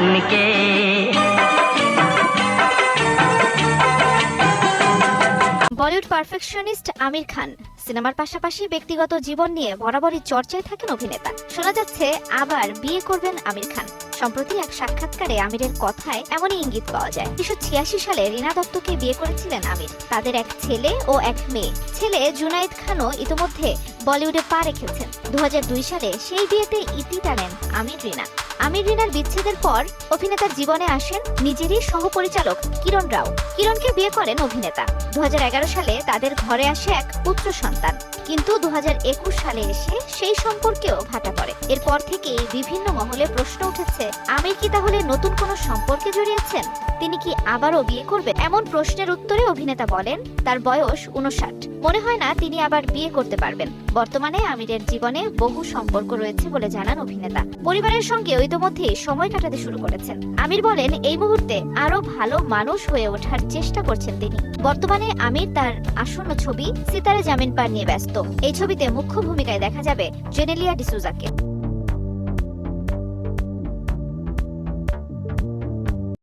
बनके। বলিউড পারফেকশনিস্ট আমির খান সিনেমার পাশাপাশি ব্যক্তিগত জীবন নিয়ে বরাবরই চর্চায় থাকেন অভিনেতা। শোনা যাচ্ছে আবার বিয়ে করবেন আমির খান। সম্প্রতি এক সাক্ষাৎকারে আমিরের কথায় এমনই ইঙ্গিত পাওয়া যায়। 1986 সালে রীনা দত্তকে বিয়ে করেছিলেন আমির। তাদের এক ছেলে ও এক মেয়ে। ছেলে জুনাইদ খানও ইতোমধ্যে বলিউডে পা রেখেছেন। 2002 সালে সেই বিয়েতে ইতি টানেন আমির রীনা। আমির রীনার বিচ্ছেদের পর অভিনেতার জীবনে আসেন নিজেরই সহপরিচালক কিরণ রাও। কিরণকে বিয়ে করেন অভিনেতা। 2011 সালে তাদের ঘরে আসে এক পুত্র সন্তান। কিন্তু 2021 সালে এসে সেই সম্পর্কেও ভাটা পড়ে। এরপর থেকে বিভিন্ন মহলে প্রশ্ন উঠেছে, আমির কি তাহলে নতুন কোনো সম্পর্কে জড়িয়েছেন? তিনি কি আবারও বিয়ে করবেন? এমন প্রশ্নের উত্তরে অভিনেতা বলেন, তার বয়স 59। মনে হয় না তিনি আবার বিয়ে করতে পারবেন। বর্তমানে আমিরের জীবনে বহু সম্পর্ক রয়েছে বলে জানান অভিনেতা। পরিবারের সঙ্গে ইতোমধ্যেই সময় কাটাতে শুরু করেছেন। আমির বলেন, এই মুহূর্তে আরো ভালো মানুষ হয়ে ওঠার চেষ্টা করছেন তিনি। বর্তমানে আমির তার আসন্ন ছবি সিতারে জামিন পার নিয়ে ব্যস্ত। এই ছবিতে মুখ্য ভূমিকায় দেখা যাবে জেনেলিয়া ডিসুজাকে।